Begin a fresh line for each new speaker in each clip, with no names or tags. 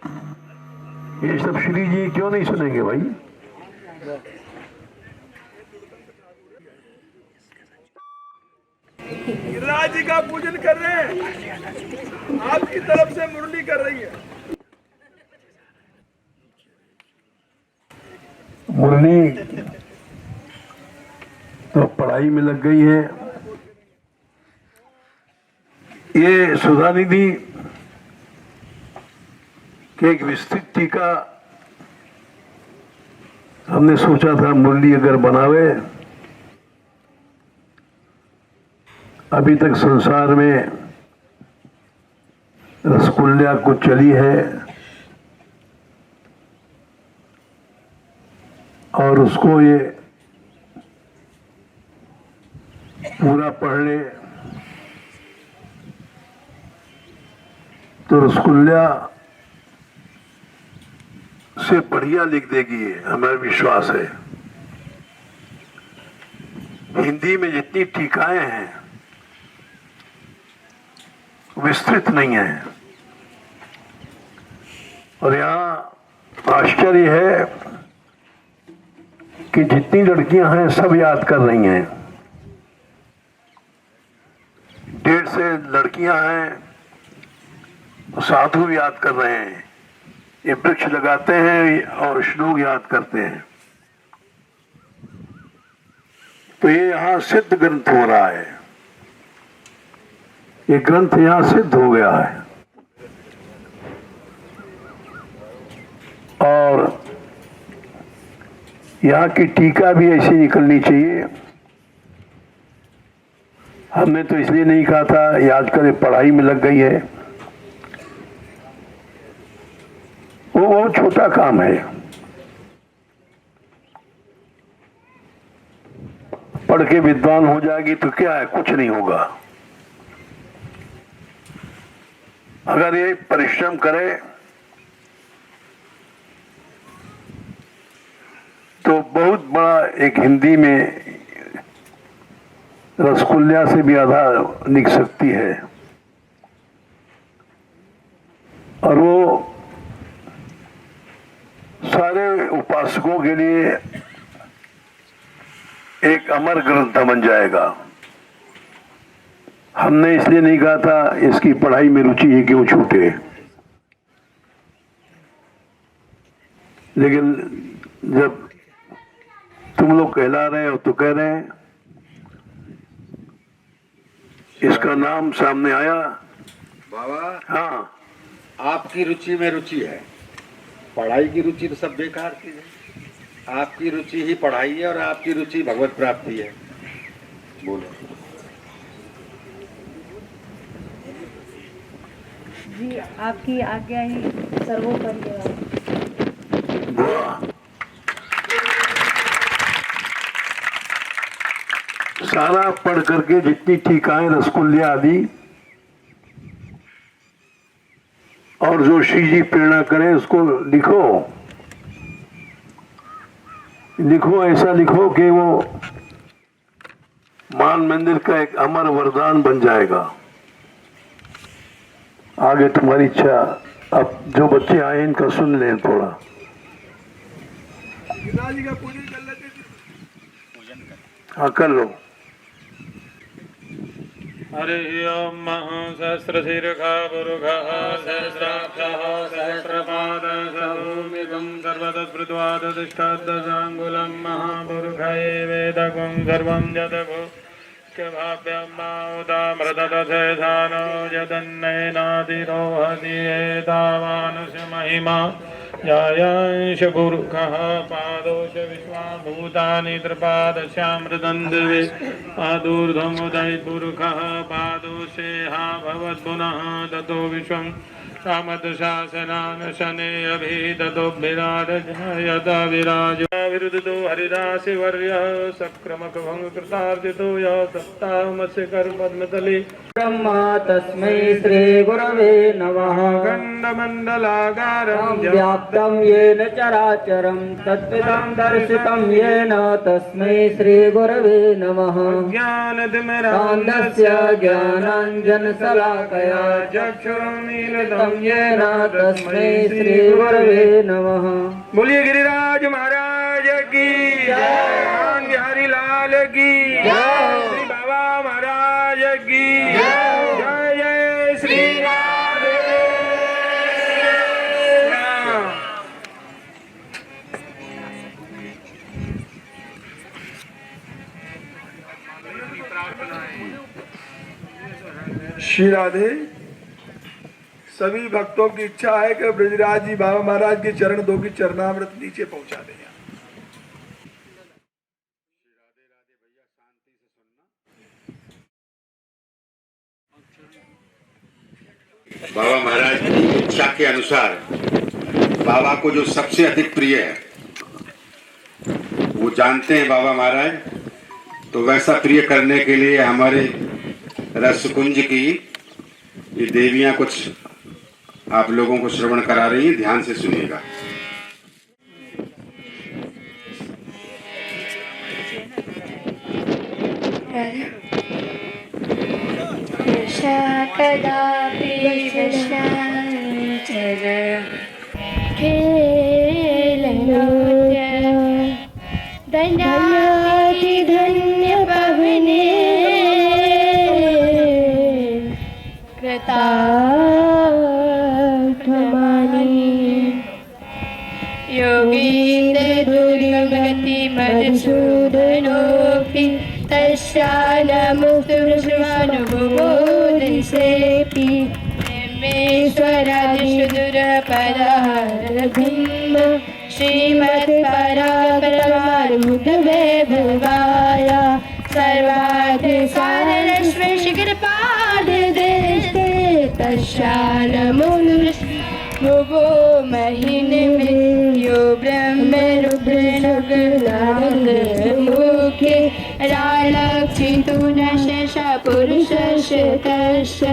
ये सब श्री जी क्यों नहीं सुनेंगे भाई?
गिरिराज जी का पूजन कर रहे हैं, आपकी तरफ से मुरली कर रही है।
मुरली तो पढ़ाई में लग गई है। ये सुधा निधि के एक विस्तृत टीका हमने सोचा था मुरली अगर बनावे। अभी तक संसार में रसकुल्ला कुछ चली है और उसको ये पूरा पढ़ ले तो रसकुल्ला से बढ़िया लिख देगी, हमारा विश्वास है। हिंदी में जितनी टीकाएं हैं विस्तृत नहीं है। और यहाँ आश्चर्य है कि जितनी लड़कियां हैं सब याद कर रही हैं। 150 लड़कियां हैं, साधु याद कर रहे हैं। ये वृक्ष लगाते हैं और श्लोक याद करते हैं। तो ये यहाँ सिद्ध ग्रंथ हो रहा है। ये ग्रंथ यहाँ सिद्ध हो गया है और यहाँ की टीका भी ऐसी निकलनी चाहिए। हमने तो इसलिए नहीं कहा था, ये आजकल पढ़ाई में लग गई है। वो बहुत छोटा काम है। पढ़ के विद्वान हो जाएगी तो क्या है, कुछ नहीं होगा। अगर ये परिश्रम करे तो बहुत बड़ा एक हिंदी में रसकुल्ला से भी आधा लिख सकती है। और वो सारे उपासकों के लिए एक अमर ग्रंथ बन जाएगा। हमने इसलिए नहीं कहा था इसकी पढ़ाई में रुचि है कि वो छूटे, लेकिन जब तुम लोग कहला रहे हो तो कह रहे हैं। इसका नाम सामने आया।
बाबा,
हाँ,
आपकी रुचि में रुचि है। पढ़ाई की रुचि तो सब बेकार की है। आपकी रुचि ही पढ़ाई है और आपकी रुचि भगवत प्राप्ति है। बोलो
जी, आपकी आज्ञा ही सर्वोपरि है।
सारा पढ़ करके जितनी टीकाएं रसकुल्ला आदि और जो श्री जी प्रेरणा करें उसको लिखो। लिखो, ऐसा लिखो कि वो मान मंदिर का एक अमर वरदान बन जाएगा। आगे तुम्हारी इच्छा। अब जो बच्चे आए इनका सुन लें थोड़ा।
गिरिराज जी का पूजन कर लेते थे।
हाँ, कर लो।
हरि ओम सहस्रशीर्षः पुरुषः सहस्राक्षः सहस्रपादः सहस्रमिदं सर्वतस्पृत्वादतिष्ठद्दशाङ्गुलं महापुरुषये वेदगुं सर्वं यद्भूतभाव्यं माउदामृतदशेषानो यदन्नयनादिरोहति एतावानुषमहिमा यायांश पुरुषः पादोश विश्वाभूतानि त्रिपादश्यामृतन्दिवे पादूर्ध्वमुदय पुरुषः पादोषे हा भवद्पुनः ततो विश्वं सामतशासनान् शने अभिततो विराजयत विराज विरुद्धतो हरिदास वर्य सक्रमक भंग कृतार्जितो या सप्ताहमस्य कर पद्मतले
ब्रह्मा तस्मै श्री गुरवे नमः।
खण्डमण्डलाकारं
व्याप्तं येन चराचरं तत्त्वं दर्शितं येन तस्मै श्री गुरवे नमः।
ज्ञानतिमिरान्धस्य
ज्ञानाञ्जनशलाकया
चक्षुरुन्मीलितं
येन तस्मै श्री गुरवे नमः।
बोलिए गिरिराज महाराज की जय, बिहारी लाल की जय, श्री बाबा महाराज की जय, जय श्री राधे राम।
श्री राधे। सभी भक्तों की इच्छा है कि ब्रजराज जी बाबा महाराज के चरण दो की चरणामृत नीचे पहुंचा दें।
बाबा महाराज की इच्छा के अनुसार बाबा को जो सबसे अधिक प्रिय है वो जानते हैं बाबा महाराज, तो वैसा प्रिय करने के लिए हमारे रसकुंज की ये देवियां कुछ आप लोगों को श्रवण करा रही हैं, ध्यान से सुनिएगा।
कदापि विश्वाचर खेलनोय दण्डाति धन्य पवने कृतार्थमानि योगीन्द्र दुर्गति मधुसूदनोऽपि तस्यानमुक्तविश्वानुभुवोदिसेऽपि ब्रह्मेश्वरादिषुदुरपदारभिन्न श्रीमत्परापरमारुधवैभवाय सर्वाधिसारश्रीकृपादिदेशे तस्यानमुभो महिन्मे यो ब्रह्म रुद्रनुग्रहमुखे रालक्षितु न शश पुरुषस्य तस्य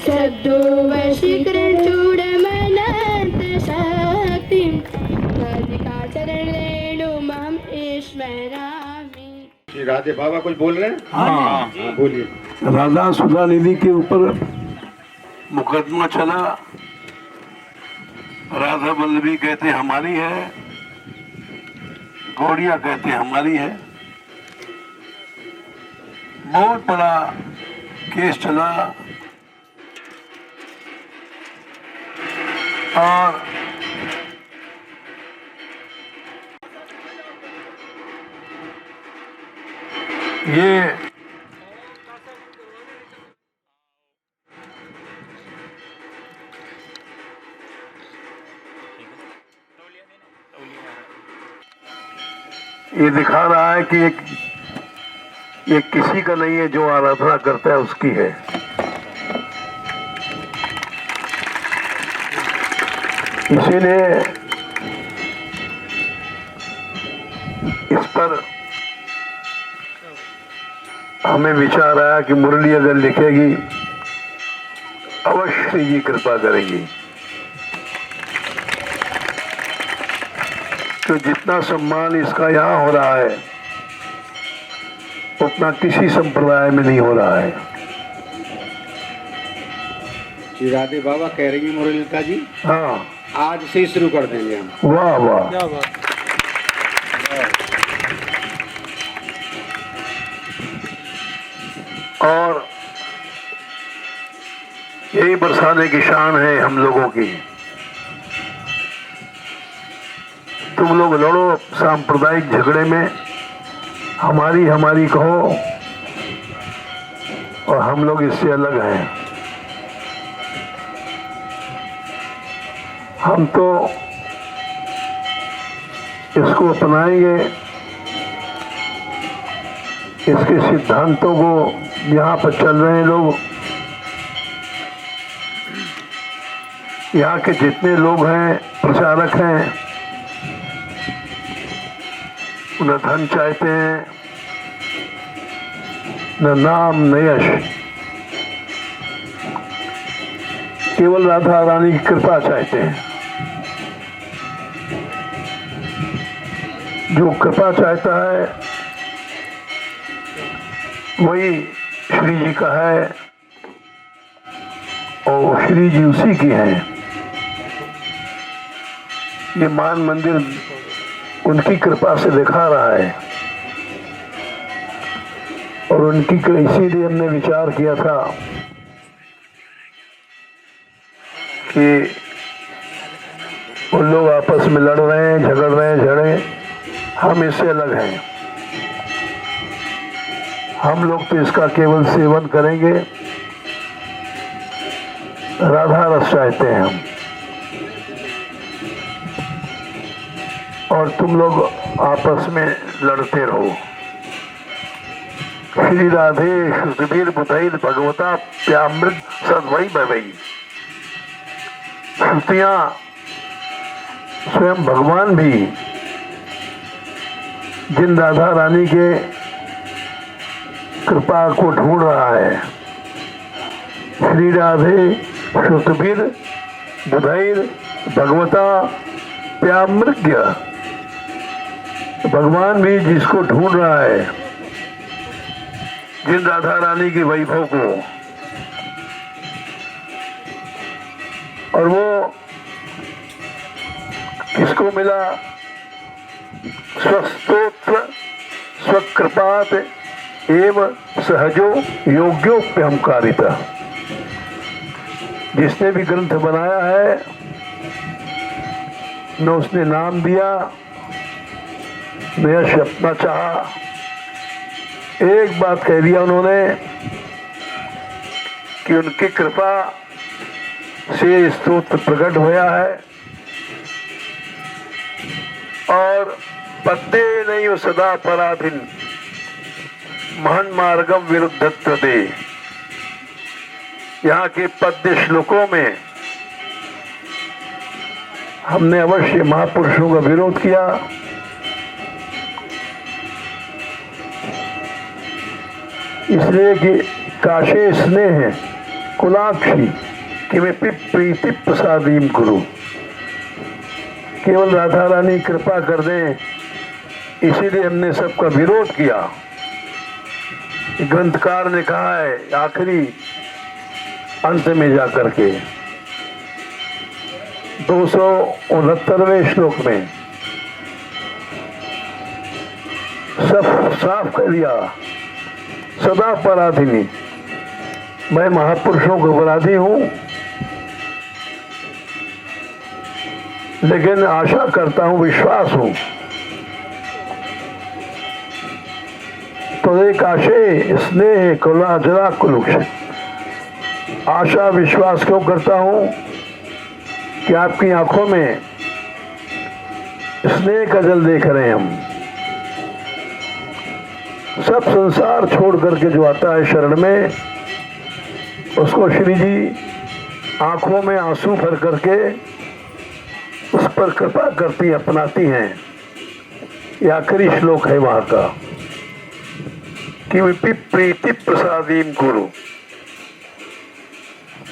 सद्दो वशीकृतचूडमनन्तशक्तिं तदिकाचरणेनु माम् ईश्वरामि।
श्री राधे बाबा कुछ बोल रहे हैं? हाँ बोलिए।
राधा सुधा निधि के ऊपर मुकदमा चला। राधा वल्लभी कहते हमारी है, गौड़िया कहते हमारी है। बहुत बड़ा केस चला और ये दिखा रहा है कि ये किसी का नहीं है, जो आराधना करता है उसकी है। इसीलिए इस पर हमें विचार आया कि मुरली अगर लिखेगी अवश्य जी कृपा करेगी। तो जितना सम्मान इसका यहाँ हो रहा है उतना किसी संप्रदाय में नहीं हो रहा है।
श्री राधे बाबा कह रही है मुरलीता जी,
हाँ
आज से ही शुरू कर देंगे हम।
वाह वाह। और यही बरसाने की शान है हम लोगों की। तुम लोग लड़ो सांप्रदायिक झगड़े में, हमारी हमारी कहो, और हम लोग इससे अलग हैं। हम तो इसको अपनाएंगे, इसके सिद्धांतों को यहाँ पर चल रहे लोग, यहाँ के जितने लोग हैं प्रचारक हैं, न धन चाहते हैं, न नाम न यश, केवल राधा रानी की कृपा चाहते हैं। जो कृपा चाहता है वही श्री जी का है और श्री जी उसी की हैं। ये मान मंदिर उनकी कृपा से दिखा रहा है और उनकी इसीलिए हमने विचार किया था कि उन लोग आपस में लड़ रहे हैं, झगड़ रहे हैं, झड़े, हम इससे अलग हैं। हम लोग तो इसका केवल सेवन करेंगे, राधा रस चाहते हैं हम, और तुम लोग आपस में लड़ते रहो। श्री राधे सुधीर बुधैर भगवता प्यामृत सद्वई भवई। श्रुतियां स्वयं भगवान भी जिन राधा रानी के कृपा को ढूंढ रहा है, श्री राधे श्रुतभिर बुधैर भगवता प्यामृग्य, भगवान भी जिसको ढूंढ रहा है, जिन राधा रानी के वैभव को, और वो किसको मिला? स्वस्तोत्र स्वकृपात एव सहजो योग्योप्यहंकारिता। जिसने भी ग्रंथ बनाया है न उसने नाम दिया न यश अपना चाहा, एक बात कह दिया उन्होंने कि उनकी कृपा से स्तोत्र प्रकट होया है और पद्दे नहीं हो सदा पराधीन महन मार्गम विरुद्धत्व दे। यहाँ के पद्य श्लोकों में हमने अवश्य महापुरुषों का विरोध किया, इसलिए कि काशे स्नेह कुलाक्षी कि मैं प्रीति प्रसादीम गुरु। केवल राधा रानी कृपा कर दें, इसीलिए हमने सबका विरोध किया। ग्रंथकार ने कहा है आखिरी अंत में जाकर के 269वें श्लोक में सब साफ कर दिया, सदा पराधीनी, मैं महापुरुषों का अपराधी हूं, लेकिन आशा करता हूं, विश्वास हूं। तो एक आशे स्नेह कुला जरा कुलुक्ष, आशा विश्वास क्यों करता हूं कि आपकी आंखों में स्नेह का जल देख रहे हैं हम। सब संसार छोड़ करके जो आता है शरण में, उसको श्री जी आंखों में आंसू भर करके उस पर कृपा करती, अपनाती हैं। ये आखिरी श्लोक है वहां का कि विपि प्रीति प्रसादीम गुरु।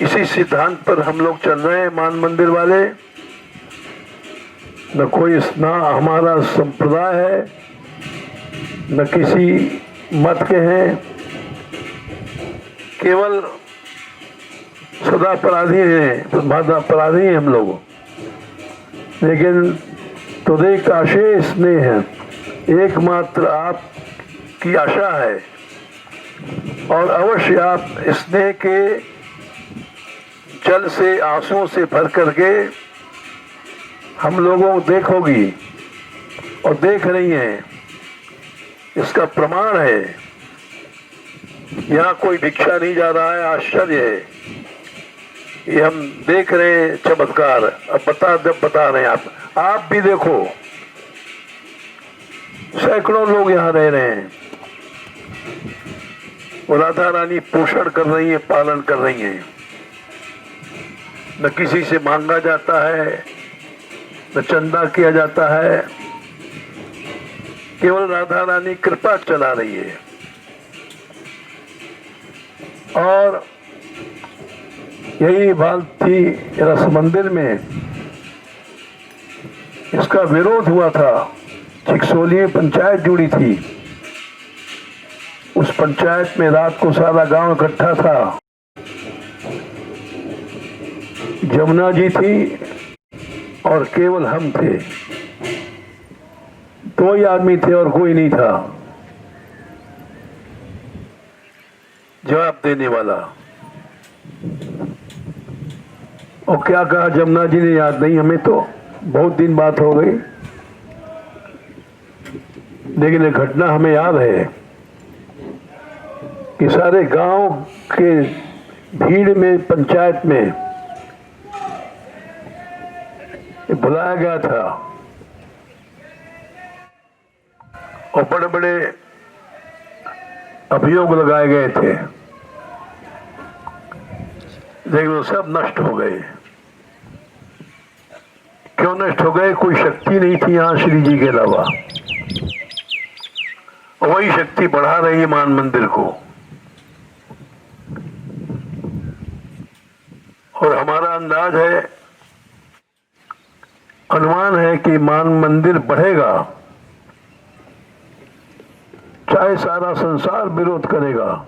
इसी सिद्धांत पर हम लोग चल रहे हैं मान मंदिर वाले। न कोई ना हमारा संप्रदाय है, न किसी मत के हैं, केवल सदा अपराधी हैं, बाधा अपराधी हैं हम लोग। लेकिन तुझे काशे स्नेह है, एकमात्र आपकी आशा है और अवश्य आप स्नेह के जल से, आंसुओं से भर करके हम लोगों को देखोगी और देख रही हैं। इसका प्रमाण है, यहाँ कोई भिक्षा नहीं जा रहा है, आश्चर्य है। ये हम देख रहे हैं चमत्कार। अब बता रहे हैं आप भी देखो, सैकड़ों लोग यहाँ रह रहे हैं, वो राधा रानी पोषण कर रही है, पालन कर रही हैं। न किसी से मांगा जाता है, न चंदा किया जाता है, केवल राधा रानी कृपा चला रही है। और यही बात थी रस मंदिर में, इसका विरोध हुआ था। चिकसोली में पंचायत जुड़ी थी, उस पंचायत में रात को सारा गांव इकट्ठा था। जमुना जी थी और केवल हम थे, दो ही आदमी थे और कोई नहीं था जवाब देने वाला। और क्या कहा जमुना जी ने याद नहीं हमें, तो बहुत दिन बात हो गई, लेकिन ये घटना हमें याद है कि सारे गांव के भीड़ में पंचायत में बुलाया गया था और बड़े बड़े अभियोग लगाए गए थे, लेकिन वो सब नष्ट हो गए। क्यों नष्ट हो गए? कोई शक्ति नहीं थी यहाँ श्री जी के अलावा, और वही शक्ति बढ़ा रही है मान मंदिर को। और हमारा अंदाज है, अनुमान है कि मान मंदिर बढ़ेगा, चाहे सारा संसार विरोध करेगा।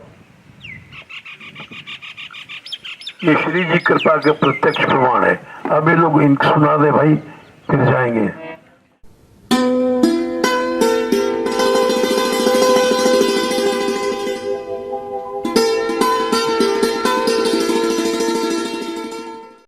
ये श्री जी कृपा के प्रत्यक्ष प्रमाण है। अब ये लोग इनको सुना दे भाई, फिर जाएंगे।